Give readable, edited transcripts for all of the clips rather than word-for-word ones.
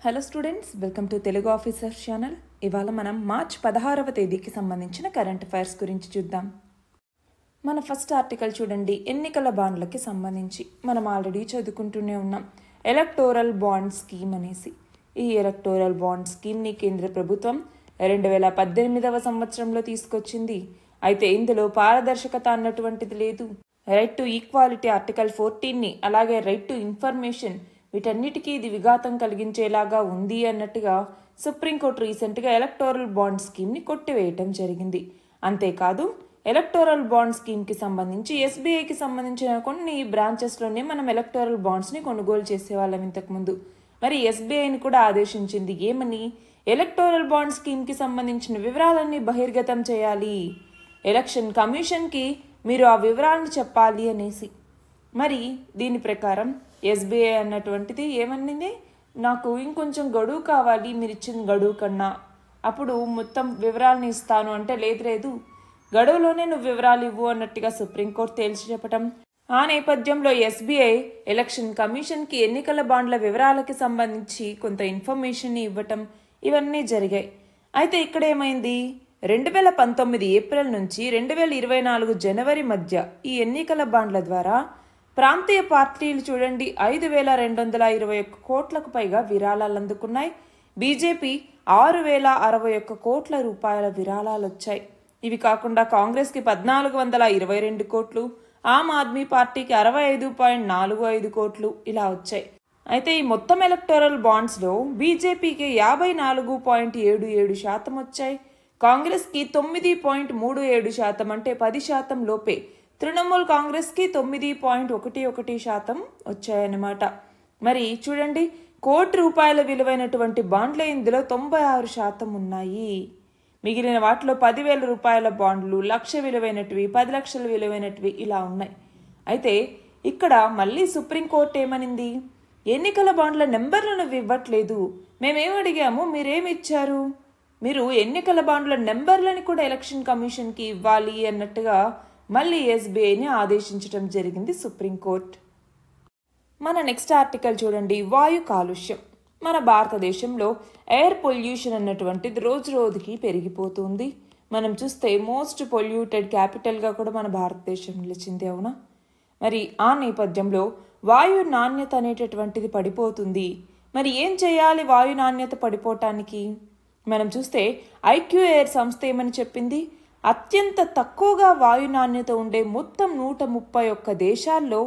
Hello students, welcome to Telugu officer channel. ఇవాళ మనం March 16వ తేదీకి సంబంధించిన కరెంట్ అఫైర్స్ గురించి చూద్దాం. మన ఫస్ట్ ఆర్టికల్ చూడండి, ఎన్నికల బాండ్లకి సంబంధించి. మనం ఆల్రెడీ చదువుకుంటూనే ఉన్నాం ఎలక్టోరల్ బాండ్ స్కీమ్ అనేసి. ఈ ఎలక్టోరల్ బాండ్ స్కీమ్ని కేంద్ర ప్రభుత్వం 2018వ సంవత్సరంలో తీసుకొచ్చింది. అయితే ఇందులో పారదర్శకత అన్నటువంటిది లేదు. రైట్ టు ఈక్వాలిటీ ఆర్టికల్ 14ని, అలాగే రైట్ టు ఇన్ఫర్మేషన్, వీటన్నిటికీ ఇది విఘాతం కలిగించేలాగా ఉంది అన్నట్టుగా సుప్రీంకోర్టు రీసెంట్గా ఎలక్టోరల్ బాండ్ స్కీమ్ని కొట్టివేయటం జరిగింది. అంతేకాదు, ఎలక్టోరల్ బాండ్ స్కీమ్కి సంబంధించి ఎస్బీఐకి సంబంధించిన కొన్ని బ్రాంచెస్లోనే మనం ఎలక్టోరల్ బాండ్స్ని కొనుగోలు చేసేవాళ్ళం ఇంతకుముందు. మరి ఎస్బీఐని కూడా ఆదేశించింది ఏమని? ఎలక్టోరల్ బాండ్ స్కీమ్కి సంబంధించిన వివరాలన్నీ బహిర్గతం చేయాలి, ఎలక్షన్ కమిషన్కి మీరు ఆ వివరాలను చెప్పాలి అనేసి. మరి దీని ప్రకారం ఎస్బీఐ అన్నటువంటిది ఏమనింది, నాకు ఇంకొంచెం గడువు కావాలి, మీరు ఇచ్చిన గడువు కన్నా, అప్పుడు మొత్తం వివరాలను ఇస్తాను అంటే లేదు, గడువులోనే నువ్వు వివరాలు ఇవ్వు అన్నట్టుగా సుప్రీంకోర్టు తేల్చి చెప్పటం. ఆ నేపథ్యంలో ఎస్బీఐ ఎలక్షన్ కమిషన్కి ఎన్నికల బాండ్ల వివరాలకి సంబంధించి కొంత ఇన్ఫర్మేషన్ ఇవ్వటం, ఇవన్నీ జరిగాయి. అయితే ఇక్కడ ఏమైంది, 2019 ఏప్రిల్ నుంచి 2024 జనవరి మధ్య ఈ ఎన్నికల బాండ్ల ద్వారా ప్రాంతీయ పార్టీలు చూడండి 5,221 కోట్లకు పైగా విరాళాలు అందుకున్నాయి. బీజేపీ 6,061 కోట్ల రూపాయల విరాళాలు వచ్చాయి. ఇవి కాకుండా కాంగ్రెస్కి 1,422 కోట్లు, ఆమ్ ఆద్మీ పార్టీకి 65.45 కోట్లు ఇలా వచ్చాయి. అయితే ఈ మొత్తం ఎలక్టోరల్ బాండ్స్లో బీజేపీకి 54.77% వచ్చాయి, కాంగ్రెస్కి 9.37%, అంటే 10% లోపే. తృణమూల్ కాంగ్రెస్కి 9.11% వచ్చాయన్నమాట. మరి చూడండి, కోటి రూపాయల విలువైనటువంటి బాండ్లే ఇందులో 96% ఉన్నాయి. మిగిలిన వాటిలో 10,000 రూపాయల బాండ్లు, 1,00,000 విలువైనటివి, 10 లక్షల విలువైనటివి ఇలా ఉన్నాయి. అయితే ఇక్కడ మళ్ళీ సుప్రీంకోర్టు ఏమనింది, ఎన్నికల బాండ్ల నెంబర్లు నువ్వు ఇవ్వట్లేదు, మేమేం అడిగాము మీరేమి ఇచ్చారు, మీరు ఎన్నికల బాండ్ల నెంబర్లని కూడా ఎలక్షన్ కమిషన్కి ఇవ్వాలి అన్నట్టుగా మళ్ళీ ఎస్బీఐని ఆదేశించడం జరిగింది సుప్రీంకోర్టు. మన నెక్స్ట్ ఆర్టికల్ చూడండి, వాయు కాలుష్యం. మన భారతదేశంలో ఎయిర్ పొల్యూషన్ అన్నటువంటిది రోజు రోజుకి పెరిగిపోతుంది. మనం చూస్తే మోస్ట్ పొల్యూటెడ్ క్యాపిటల్గా కూడా మన భారతదేశం నిలిచింది, అవునా? మరి ఆ నేపథ్యంలో వాయు నాణ్యత అనేటటువంటిది పడిపోతుంది. మరి ఏం చేయాలి వాయు నాణ్యత పడిపోవటానికి? మనం చూస్తే ఐక్యూఎయిర్ సంస్థ ఏమని చెప్పింది, అత్యంత తక్కువగా వాయు నాణ్యత ఉండే మొత్తం 131 దేశాల్లో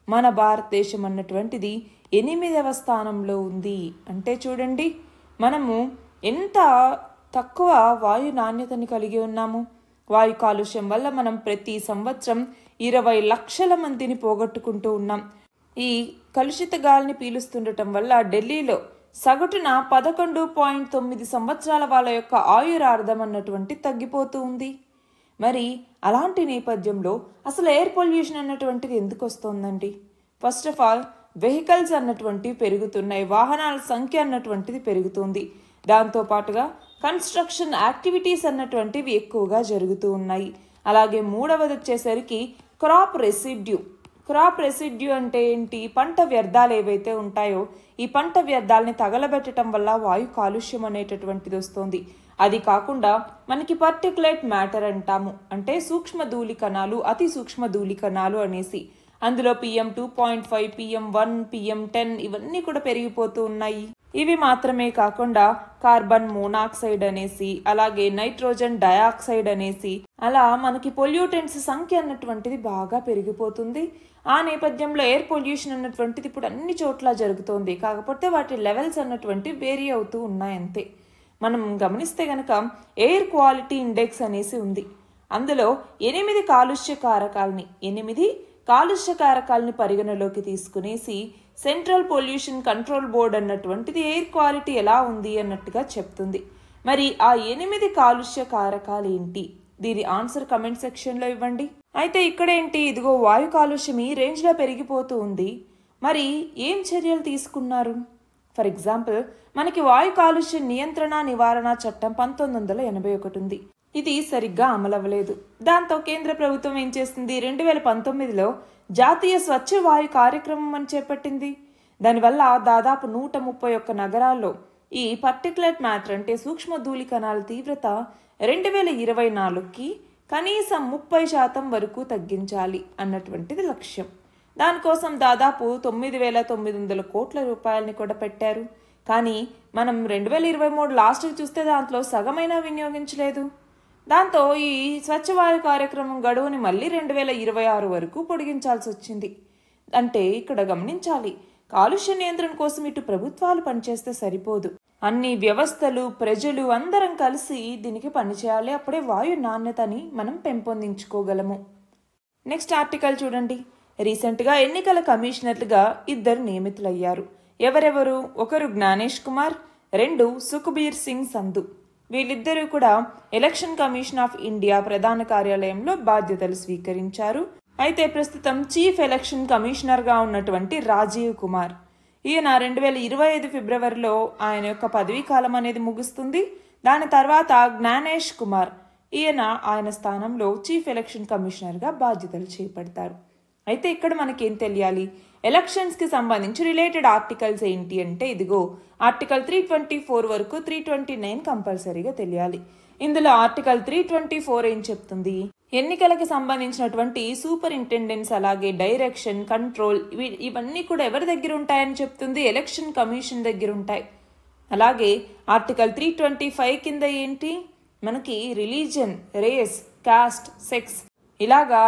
మన భారతదేశం అన్నటువంటిది 8వ స్థానంలో ఉంది. అంటే చూడండి, మనము ఎంత తక్కువ వాయు నాణ్యతని కలిగి ఉన్నాము. వాయు కాలుష్యం వల్ల మనం ప్రతి సంవత్సరం 20 లక్షల మందిని పోగొట్టుకుంటూ ఉన్నాం. ఈ కలుషిత గాలిని పీలుస్తుండటం వల్ల ఢిల్లీలో సగటున 11.9 సంవత్సరాల వాళ్ళ యొక్క ఆయురార్థం అన్నటువంటి తగ్గిపోతూ ఉంది. మరి అలాంటి నేపథ్యంలో అసలు ఎయిర్ పొల్యూషన్ అన్నటువంటిది ఎందుకు వస్తుందండి? ఫస్ట్ ఆఫ్ ఆల్, వెహికల్స్ అన్నటువంటివి పెరుగుతున్నాయి, వాహనాల సంఖ్య అన్నటువంటిది పెరుగుతుంది. దాంతోపాటుగా కన్స్ట్రక్షన్ యాక్టివిటీస్ అన్నటువంటివి ఎక్కువగా జరుగుతూ ఉన్నాయి. అలాగే మూడవది వచ్చేసరికి క్రాప్ రెసిడ్యూ అంటే ఏంటి? పంట వ్యర్థాలు ఏవైతే ఉంటాయో ఈ పంట వ్యర్థాలని తగలబెట్టడం వల్ల వాయు కాలుష్యం అనేటటువంటిది వస్తుంది. అది కాకుండా మనకి పర్టికులేట్ మ్యాటర్ అంటాము, అంటే సూక్ష్మ ధూళి కణాలు, అతి సూక్ష్మ ధూళి కణాలు అనేసి. అందులో PM 2.5, PM 1, PM 10 ఇవన్నీ కూడా పెరిగిపోతూ ఉన్నాయి. ఇవి మాత్రమే కాకుండా కార్బన్ మోనాక్సైడ్ అనేసి, అలాగే నైట్రోజన్ డయాక్సైడ్ అనేసి, అలా మనకి పొల్యూటెంట్స్ సంఖ్య అన్నటువంటిది బాగా పెరిగిపోతుంది. ఆ నేపథ్యంలో ఎయిర్ పొల్యూషన్ అన్నటువంటిది ఇప్పుడు అన్ని చోట్ల జరుగుతోంది. కాకపోతే వాటి లెవెల్స్ అన్నటువంటి వేరీ అవుతూ ఉన్నాయంతే. మనం గమనిస్తే గనక ఎయిర్ క్వాలిటీ ఇండెక్స్ అనేసి ఉంది. అందులో 8 కాలుష్య కారకాలని పరిగణలోకి తీసుకునేసి సెంట్రల్ పొల్యూషన్ కంట్రోల్ బోర్డ్ అన్నటువంటిది ఎయిర్ క్వాలిటీ ఎలా ఉంది అన్నట్టుగా చెప్తుంది. మరి ఆ 8 కాలుష్య కారకాలు ఏంటి? దీని ఆన్సర్ కమెంట్ సెక్షన్లో ఇవ్వండి. అయితే ఇక్కడేంటి, ఇదిగో వాయు కాలుష్యం ఈ రేంజ్లో పెరిగిపోతూ ఉంది. మరి ఏం చర్యలు తీసుకున్నారు? ఫర్ ఎగ్జాంపుల్, మనకి వాయు కాలుష్య నియంత్రణ నివారణ చట్టం 1981 ఉంది. ఇది సరిగ్గా అమలవ్వలేదు. దాంతో కేంద్ర ప్రభుత్వం ఏం చేసింది, 2019లో జాతీయ స్వచ్ఛ వాయు కార్యక్రమం అని చేపట్టింది. దానివల్ల దాదాపు 131 నగరాల్లో ఈ పర్టికులేట్ మ్యాటర్ అంటే సూక్ష్మ ధూళి కణాల తీవ్రత 2024కి కనీసం 30% వరకు తగ్గించాలి అన్నటువంటిది లక్ష్యం. దానికోసం దాదాపు 9,900 కోట్ల రూపాయలని కూడా పెట్టారు. కానీ మనం 2023 లాస్ట్కి చూస్తే దాంట్లో సగమైనా వినియోగించలేదు. దాంతో ఈ స్వచ్ఛవాయు కార్యక్రమం గడువుని మళ్ళీ 2026 వరకు పొడిగించాల్సి వచ్చింది. అంటే ఇక్కడ గమనించాలి, కాలుష్య నియంత్రణ కోసం ఇటు ప్రభుత్వాలు పనిచేస్తే సరిపోదు, అన్ని వ్యవస్థలు ప్రజలు అందరం కలిసి దీనికి పనిచేయాలి. అప్పుడే వాయు నాణ్యతని మనం పెంపొందించుకోగలము. నెక్స్ట్ ఆర్టికల్ చూడండి. రీసెంట్గా ఎన్నికల కమిషనర్లుగా 2 నియమితులయ్యారు. ఎవరెవరు? ఒకరు జ్ఞానేష్ కుమార్, 2 సుఖ్బీర్ సింగ్ సంధు. వీళ్ళిద్దరూ కూడా ఎలక్షన్ కమిషన్ ఆఫ్ ఇండియా ప్రధాన కార్యాలయంలో బాధ్యతలు స్వీకరించారు. అయితే ప్రస్తుతం చీఫ్ ఎలక్షన్ కమిషనర్గా ఉన్నటువంటి రాజీవ్ కుమార్, ఈయన 2025 ఫిబ్రవరిలో ఆయన యొక్క పదవీ కాలం అనేది ముగుస్తుంది. దాని తర్వాత జ్ఞానేష్ కుమార్ ఆయన స్థానంలో చీఫ్ ఎలక్షన్ కమిషనర్గా బాధ్యతలు చేపడతారు. అయితే ఇక్కడ మనకేం తెలియాలి, ఎలక్షన్స్కి సంబంధించి రిలేటెడ్ ఆర్టికల్స్ ఏంటి అంటే ఇదిగో ఆర్టికల్ 324 వరకు 329 కంపల్సరీగా తెలియాలి. ఇందులో ఆర్టికల్ 324 ఏం చెప్తుంది, ఎన్నికలకి సంబంధించినటువంటి సూపరింటెండెంట్స్ అలాగే డైరెక్షన్ కంట్రోల్ ఇవన్నీ కూడా ఎవరి దగ్గర ఉంటాయని చెప్తుంది, ఎలక్షన్ కమిషన్ దగ్గర ఉంటాయి. అలాగే ఆర్టికల్ 325 కింద ఏంటి మనకి రిలీజన్, రేస్, కాస్ట్, సెక్స్ ఇలాగా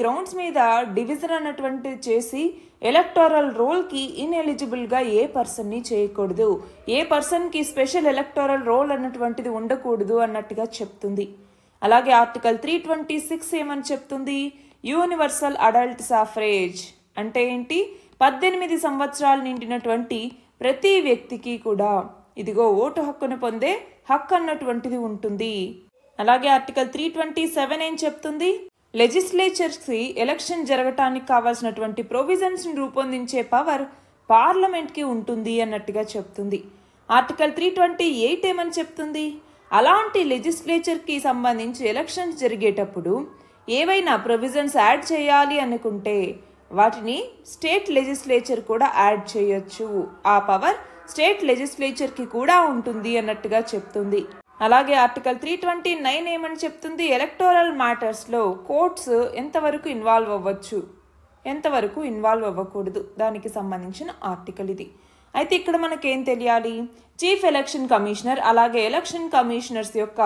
గ్రౌండ్స్ మీద డివిజన్ అన్నటువంటి చేసి ఎలక్టోరల్ రోల్కి ఇన్ఎలిజిబుల్గా ఏ పర్సన్ని చేయకూడదు, ఏ పర్సన్కి స్పెషల్ ఎలక్టోరల్ రోల్ అన్నటువంటిది ఉండకూడదు అన్నట్టుగా చెప్తుంది. అలాగే ఆర్టికల్ 326 ఏమని చెప్తుంది, యూనివర్సల్ అడల్ట్ సఫ్రేజ్ అంటే ఏంటి, 18 సంవత్సరాలు నిండినటువంటి ప్రతి వ్యక్తికి కూడా ఇదిగో ఓటు హక్కును పొందే హక్కు అన్నటువంటిది ఉంటుంది. అలాగే ఆర్టికల్ 327 ఏం చెప్తుంది, లెజిస్లేచర్స్కి ఎలక్షన్ జరగటానికి కావాల్సినటువంటి ప్రొవిజన్స్ని రూపొందించే పవర్ పార్లమెంట్కి ఉంటుంది అన్నట్టుగా చెప్తుంది. ఆర్టికల్ 328 ఏమని చెప్తుంది, అలాంటి లెజిస్లేచర్కి సంబంధించి ఎలక్షన్స్ జరిగేటప్పుడు ఏవైనా ప్రొవిజన్స్ యాడ్ చేయాలి అనుకుంటే వాటిని స్టేట్ లెజిస్లేచర్ కూడా యాడ్ చేయొచ్చు, ఆ పవర్ స్టేట్ లెజిస్లేచర్కి కూడా ఉంటుంది అన్నట్టుగా చెప్తుంది. అలాగే ఆర్టికల్ 329 ఏమని చెప్తుంది, ఎలక్టోరల్ మ్యాటర్స్లో కోర్ట్స్ ఎంతవరకు ఇన్వాల్వ్ అవ్వచ్చు, ఎంతవరకు ఇన్వాల్వ్ అవ్వకూడదు, దానికి సంబంధించిన ఆర్టికల్ ఇది. అయితే ఇక్కడ మనకేం తెలియాలి, చీఫ్ ఎలక్షన్ కమిషనర్ అలాగే ఎలక్షన్ కమిషనర్స్ యొక్క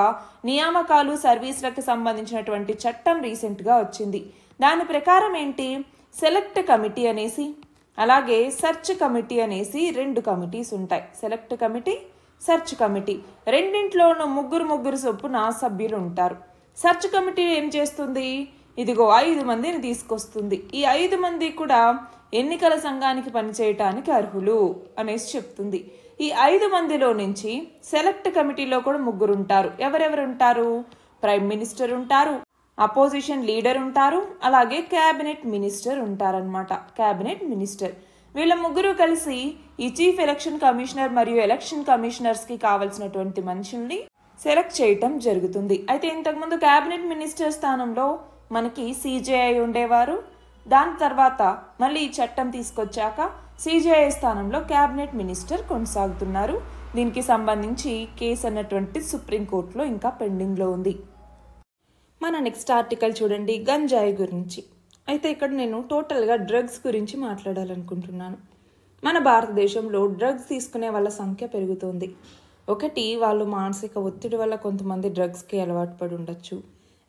నియామకాలు సర్వీసులకు సంబంధించినటువంటి చట్టం రీసెంట్గా వచ్చింది. దాని ప్రకారం ఏంటి, సెలెక్ట్ కమిటీ అనేసి అలాగే సెర్చ్ కమిటీ అనేసి 2 కమిటీస్ ఉంటాయి. సెలెక్ట్ కమిటీ, సెర్చ్ కమిటీ రెండింట్లోనూ ముగ్గురు చొప్పున సభ్యులు ఉంటారు. సెర్చ్ కమిటీ ఏం చేస్తుంది, ఇదిగో 5 మందిని తీసుకొస్తుంది. ఈ 5 మంది కూడా ఎన్నికల సంఘానికి పనిచేయటానికి అర్హులు అనేసి చెప్తుంది. ఈ 5 మందిలో నుంచి సెలెక్ట్ కమిటీలో కూడా 3 ఉంటారు. ఎవరెవరు ఉంటారు, ప్రైమ్ మినిస్టర్ ఉంటారు, అపోజిషన్ లీడర్ ఉంటారు, అలాగే క్యాబినెట్ మినిస్టర్ ఉంటారనమాట. క్యాబినెట్ మినిస్టర్ వీళ్ళ 3 కలిసి ఈ చీఫ్ ఎలక్షన్ కమిషనర్ మరియు ఎలక్షన్ కమిషనర్స్కి కావాల్సినటువంటి మనుషుల్ని సెలెక్ట్ చేయటం జరుగుతుంది. అయితే ఇంతకుముందు క్యాబినెట్ మినిస్టర్ స్థానంలో మనకి సిజేఐ ఉండేవారు. దాని తర్వాత మళ్ళీ ఈ చట్టం తీసుకొచ్చాక సిజేఐ స్థానంలో క్యాబినెట్ మినిస్టర్ కొనసాగుతున్నారు. దీనికి సంబంధించి కేసు అన్నటువంటి సుప్రీంకోర్టులో ఇంకా పెండింగ్లో ఉంది. మన నెక్స్ట్ ఆర్టికల్ చూడండి, గంజాయి గురించి. అయితే ఇక్కడ నేను టోటల్గా డ్రగ్స్ గురించి మాట్లాడాలనుకుంటున్నాను. మన భారతదేశంలో డ్రగ్స్ తీసుకునే వాళ్ళ సంఖ్య పెరుగుతోంది. ఒకటి, వాళ్ళు మానసిక ఒత్తిడి వల్ల కొంతమంది డ్రగ్స్కి అలవాటు పడి ఉండొచ్చు.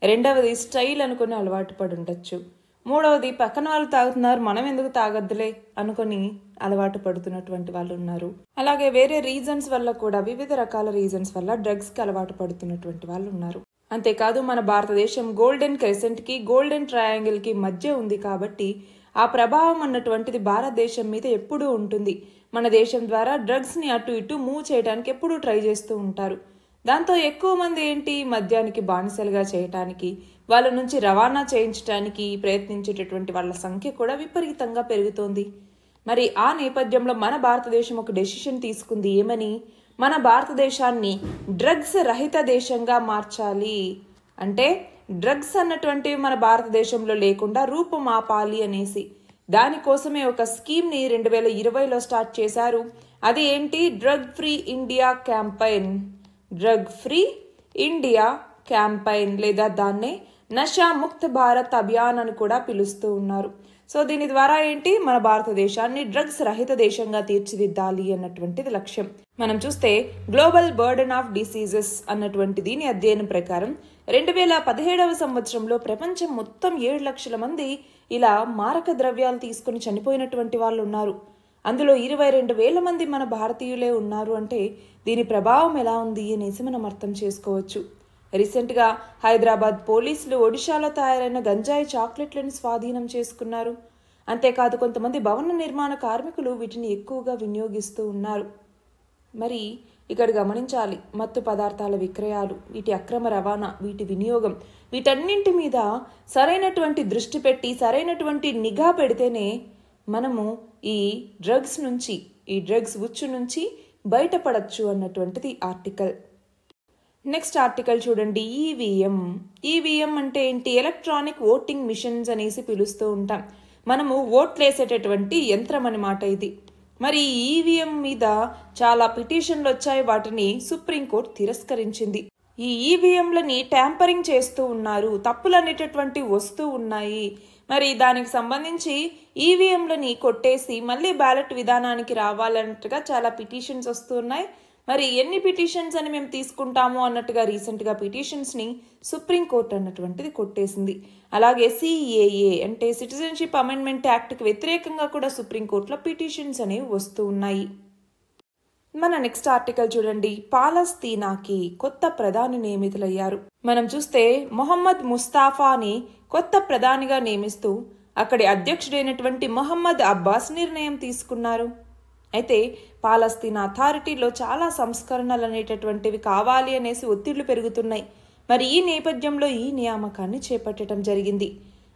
రెండవది స్టైల్ అనుకుని అలవాటు పడి ఉండొచ్చు. మూడవది పక్కన వాళ్ళు తాగుతున్నారు మనం ఎందుకు తాగద్దులే అనుకుని అలవాటు పడుతున్నటువంటి వాళ్ళు ఉన్నారు. అలాగే వేరే రీజన్స్ వల్ల కూడా, వివిధ రకాల రీజన్స్ వల్ల డ్రగ్స్కి అలవాటు పడుతున్నటువంటి వాళ్ళు ఉన్నారు. అంతేకాదు మన భారతదేశం గోల్డెన్ క్రెసెంట్కి గోల్డెన్ ట్రయాంగిల్కి మధ్య ఉంది కాబట్టి ఆ ప్రభావం అన్నటువంటిది భారతదేశం మీద ఎప్పుడూ ఉంటుంది. మన దేశం ద్వారా డ్రగ్స్ని అటు ఇటు మూవ్ చేయడానికి ఎప్పుడూ ట్రై చేస్తూ ఉంటారు. దాంతో ఎక్కువ మంది ఏంటి, మద్యానికి బానిసలుగా చేయటానికి, వాళ్ళ నుంచి రవాణా చేయించడానికి ప్రయత్నించేటటువంటి వాళ్ళ సంఖ్య కూడా విపరీతంగా పెరుగుతోంది. మరి ఆ నేపథ్యంలో మన భారతదేశం ఒక డెసిషన్ తీసుకుంది. ఏమని, మన భారతదేశాన్ని డ్రగ్స్ రహిత దేశంగా మార్చాలి, అంటే డ్రగ్స్ అన్నటువంటివి మన భారతదేశంలో లేకుండా రూపుమాపాలి అనేసి. దానికోసమే ఒక స్కీమ్ని 2020లో స్టార్ట్ చేశారు. అది ఏంటి? Drug free India campaign. Drug free India campaign లేదా దాన్నే నషా ముక్త్ భారత్ అభియాన్ అని కూడా పిలుస్తూ ఉన్నారు. సో దీని ద్వారా ఏంటి? మన భారతదేశాన్ని డ్రగ్స్ రహిత దేశంగా తీర్చిదిద్దాలి అన్నటువంటిది లక్ష్యం. మనం చూస్తే గ్లోబల్ బర్డెన్ ఆఫ్ డిసీజెస్ అన్నటువంటి దీని అధ్యయనం ప్రకారం 2017వ సంవత్సరంలో ప్రపంచం మొత్తం 7 లక్షల మంది ఇలా మారక ద్రవ్యాలు తీసుకుని చనిపోయినటువంటి వాళ్ళు ఉన్నారు. అందులో 22,000 మంది మన భారతీయులే ఉన్నారు. అంటే దీని ప్రభావం ఎలా ఉంది అనేసి మనం అర్థం చేసుకోవచ్చు. రీసెంట్గా హైదరాబాద్ పోలీసులు ఒడిశాలో తయారైన గంజాయి చాక్లెట్లను స్వాధీనం చేసుకున్నారు. అంతేకాదు కొంతమంది భవన నిర్మాణ కార్మికులు వీటిని ఎక్కువగా వినియోగిస్తూ ఉన్నారు. మరి ఇక్కడ గమనించాలి, మత్తు పదార్థాల విక్రయాలు, వీటి అక్రమ రవాణా, వీటి వినియోగం, వీటన్నింటి మీద సరైనటువంటి దృష్టి పెట్టి సరైనటువంటి నిఘా పెడితేనే మనము ఈ డ్రగ్స్ ఉచ్చు నుంచి బయటపడచ్చు అన్నటువంటిది ఆర్టికల్. నెక్స్ట్ ఆర్టికల్ చూడండి. ఈవీఎం అంటే ఏంటి? ఎలక్ట్రానిక్ ఓటింగ్ మిషన్స్ అనేసి పిలుస్తూ ఉంటాం. మనము ఓట్లేసేటటువంటి యంత్రం అన్నమాట ఇది. మరి ఈవీఎం మీద చాలా పిటిషన్లు వచ్చాయి. వాటిని సుప్రీంకోర్టు తిరస్కరించింది. ఈ ఈవీఎంలని ట్యాంపరింగ్ చేస్తూ ఉన్నారు, తప్పులు అనేటటువంటి వస్తూ ఉన్నాయి. మరి దానికి సంబంధించి ఈవీఎంలని కొట్టేసి మళ్ళీ బ్యాలెట్ విధానానికి రావాలన్నట్టుగా చాలా పిటిషన్స్ వస్తూ ఉన్నాయి. మరి ఎన్ని పిటిషన్స్ అని మేము తీసుకుంటాము అన్నట్టుగా రీసెంట్గా పిటిషన్స్ని సుప్రీంకోర్టు అన్నటువంటిది కొట్టేసింది. అలాగే సిఏఏ అంటే సిటిజన్షిప్ అమెండ్మెంట్ యాక్ట్కి వ్యతిరేకంగా కూడా సుప్రీంకోర్టులో పిటిషన్స్ అనేవి వస్తూ ఉన్నాయి. మన నెక్స్ట్ ఆర్టికల్ చూడండి. పాలస్తీనాకి కొత్త ప్రధాని నియమితులయ్యారు. మనం చూస్తే మొహమ్మద్ ముస్తాఫాని కొత్త ప్రధానిగా నియమిస్తూ అక్కడి అధ్యక్షుడైనటువంటి మొహమ్మద్ అబ్బాస్ నిర్ణయం తీసుకున్నారు. అయితే పాలస్తీనా అథారిటీలో చాలా సంస్కరణలు అనేటటువంటివి కావాలి అనేసి ఒత్తిళ్లు పెరుగుతున్నాయి. మరి ఈ నేపథ్యంలో ఈ నియామకాన్ని చేపట్టడం జరిగింది.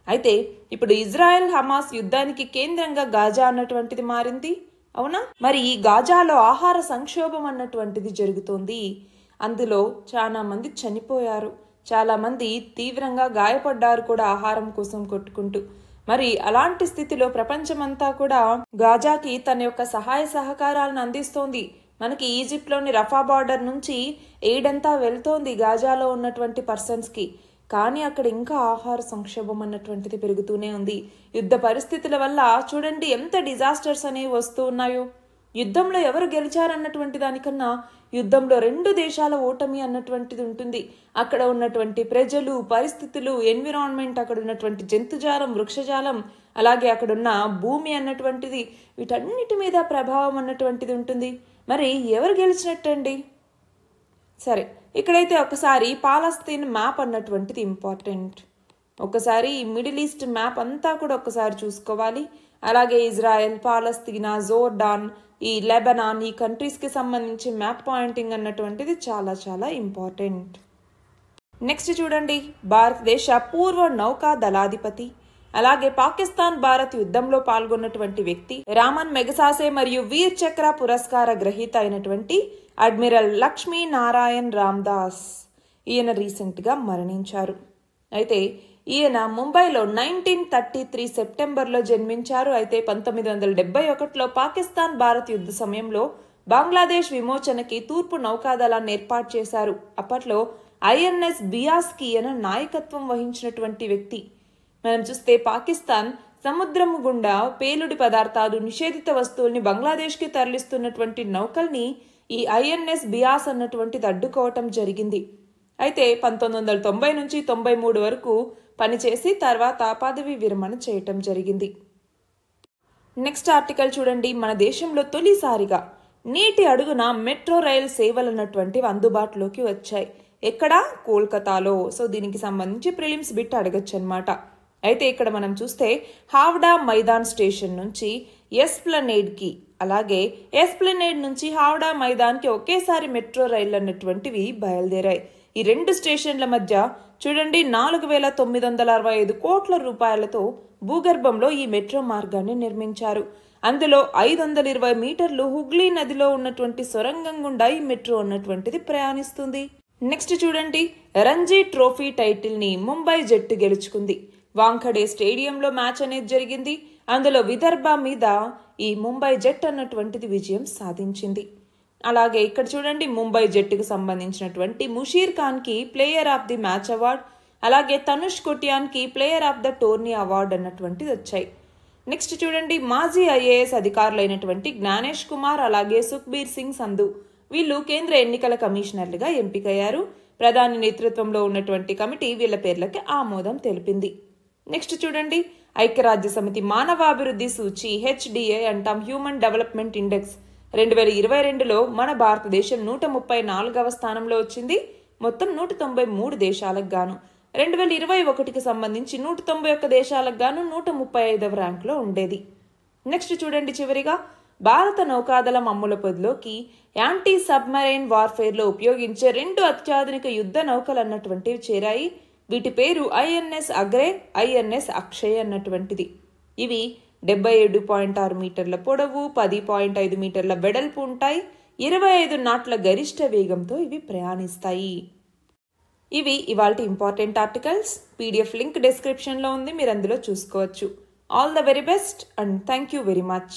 అయితే ఇప్పుడు ఇజ్రాయెల్ హమాస్ యుద్ధానికి కేంద్రంగా గాజా అన్నటువంటిది మారింది, అవునా? మరి ఈ గాజాలో ఆహార సంక్షోభం అన్నటువంటిది జరుగుతోంది. అందులో చాలా మంది చనిపోయారు, చాలా మంది తీవ్రంగా గాయపడ్డారు కూడా ఆహారం కోసం కొట్టుకుంటూ. మరి అలాంటి స్థితిలో ప్రపంచమంతా కూడా గాజాకి తన యొక్క సహాయ సహకారాలను అందిస్తోంది. మనకి ఈజిప్ట్లోని రఫా బార్డర్ నుంచి ఎయిడ్ అంతా వెళ్తోంది గాజాలో ఉన్నటువంటి పర్సన్స్కి. కానీ అక్కడ ఇంకా ఆహార సంక్షోభం అన్నటువంటిది పెరుగుతూనే ఉంది. యుద్ధ పరిస్థితుల వల్ల చూడండి ఎంత డిజాస్టర్స్ అనేవి వస్తూ ఉన్నాయో. యుద్ధంలో ఎవరు గెలిచారన్నటువంటి దానికన్నా యుద్ధంలో 2 దేశాల ఓటమి అన్నటువంటిది ఉంటుంది. అక్కడ ఉన్నటువంటి ప్రజలు, పరిస్థితులు, ఎన్విరాన్మెంట్, అక్కడ ఉన్నటువంటి జంతుజాలం, వృక్షజాలం, అలాగే అక్కడున్న భూమి అన్నటువంటిది, వీటన్నిటి మీద ప్రభావం అన్నటువంటిది ఉంటుంది. మరి ఎవరు గెలిచినట్టండి? సరే, ఇక్కడైతే ఒకసారి పాలస్తీన్ మ్యాప్ అన్నటువంటిది ఇంపార్టెంట్. ఒకసారి ఈ మిడిల్ ఈస్ట్ మ్యాప్ అంతా కూడా ఒకసారి చూసుకోవాలి. అలాగే ఇజ్రాయెల్, పాలస్తీనా, జోర్డాన్, ఈ లెబనాన్, ఈ కంట్రీస్కి సంబంధించి మ్యాప్ పాయింటింగ్ అన్నటువంటిది చాలా చాలా ఇంపార్టెంట్. నెక్స్ట్ చూడండి. భారతదేశ పూర్వ నౌకా దళాధిపతి, అలాగే పాకిస్తాన్ భారత్ యుద్ధంలో పాల్గొన్నటువంటి వ్యక్తి, రామన్ మెగసాసే మరియు వీర్ చక్ర పురస్కార గ్రహీత అయినటువంటి అడ్మిరల్ లక్ష్మీ నారాయణ్ రామ్దాస్, ఈయన రీసెంట్గా మరణించారు. అయితే ఈయన ముంబైలో 1933 సెప్టెంబర్లో జన్మించారు. అయితే 1971లో పాకిస్తాన్ భారత్ యుద్ధ సమయంలో బంగ్లాదేశ్ విమోచనకి తూర్పు నౌకాదళాన్ని ఏర్పాటు చేశారు. అప్పట్లో ఐఎన్ఎస్ బియాస్కి ఈయన నాయకత్వం వహించినటువంటి వ్యక్తి. మనం చూస్తే పాకిస్తాన్ సముద్రం గుండా పేలుడి పదార్థాలు, నిషేధిత వస్తువుల్ని బంగ్లాదేశ్కి తరలిస్తున్నటువంటి నౌకల్ని ఈ ఐఎన్ఎస్ బియాస్ అన్నటువంటిది అడ్డుకోవటం జరిగింది. అయితే 1990 నుంచి 93 వరకు పనిచేసి తర్వాత పదవి విరమణ చేయటం జరిగింది. నెక్స్ట్ ఆర్టికల్ చూడండి. మన దేశంలో తొలిసారిగా నీటి అడుగున మెట్రో రైల్ సేవలు అన్నటువంటివి అందుబాటులోకి వచ్చాయి. ఎక్కడ? కోల్కతాలో. సో దీనికి సంబంధించి ప్రిలిమ్స్ బిట్ అడగచ్చు అనమాట. అయితే ఇక్కడ మనం చూస్తే హావ్డా మైదాన్ స్టేషన్ నుంచి ఎస్ప్లనేడ్కి, అలాగే ఎస్ప్లనేడ్ నుంచి హావ్డా మైదాన్కి ఒకేసారి మెట్రో రైళ్లు అన్నటువంటివి బయలుదేరాయి. ఈ 2 స్టేషన్ల మధ్య చూడండి 4,965 కోట్ల రూపాయలతో భూగర్భంలో ఈ మెట్రో మార్గాన్ని నిర్మించారు. అందులో 520 మీటర్లు హుగ్లీ నదిలో ఉన్నటువంటి సొరంగం గుండా ఈ మెట్రో అన్నటువంటిది ప్రయాణిస్తుంది. నెక్స్ట్ చూడండి. రంజీ ట్రోఫీ టైటిల్ ని ముంబై జట్టు గెలుచుకుంది. వాంఖడే స్టేడియంలో మ్యాచ్ అనేది జరిగింది. అందులో విదర్భ మీద ఈ ముంబై జట్ అన్నటువంటిది విజయం సాధించింది. అలాగే ఇక్కడ చూడండి, ముంబై జట్టుకు సంబంధించినటువంటి ముషీర్ ఖాన్కి player of the match award, అలాగే తనుష్ కొటియాన్కి player of the tourney award అన్నటువంటిది వచ్చాయి. నెక్స్ట్ చూడండి, మాజీ ఐఏఎస్ అధికారులైనటువంటి జ్ఞానేష్ కుమార్ అలాగే సుఖ్బీర్ సింగ్ సంధు వీళ్ళు కేంద్ర ఎన్నికల కమిషనర్లుగా ఎంపికయ్యారు. ప్రధాని నేతృత్వంలో ఉన్నటువంటి కమిటీ వీళ్ళ పేర్లకి ఆమోదం తెలిపింది. నెక్స్ట్ చూడండి, ఐక్యరాజ్య సమితి మానవాభివృద్ధి సూచి HDI అంటాం, హ్యూమన్ డెవలప్మెంట్ ఇండెక్స్ 2022లో మన భారతదేశం 134వ స్థానంలో వచ్చింది. మొత్తం 193 దేశాలకు గాను 2021కి సంబంధించి 191 దేశాలకు గాను 135వ ర్యాంకులో ఉండేది. నెక్స్ట్ చూడండి, చివరిగా భారత నౌకాదళం అమ్ముల పొదిలోకి యాంటీ సబ్మరైన్ వార్ఫేర్లో ఉపయోగించే 2 అత్యాధునిక యుద్ధ నౌకలు అన్నటువంటివి చేరాయి. వీటి పేరు INS అగ్రే, INS అక్షయ్ అన్నటువంటిది. ఇవి 77.6 మీటర్ల పొడవు, 10.5 మీటర్ల వెడల్పు ఉంటాయి. 25 నాట్ల గరిష్ట వేగంతో ఇవి ప్రయాణిస్తాయి. ఇవి ఇవాల్టి ఇంపార్టెంట్ ఆర్టికల్స్. PDF లింక్ డిస్క్రిప్షన్లో ఉంది, మీరు అందులో చూసుకోవచ్చు. All the very best and thank you very much.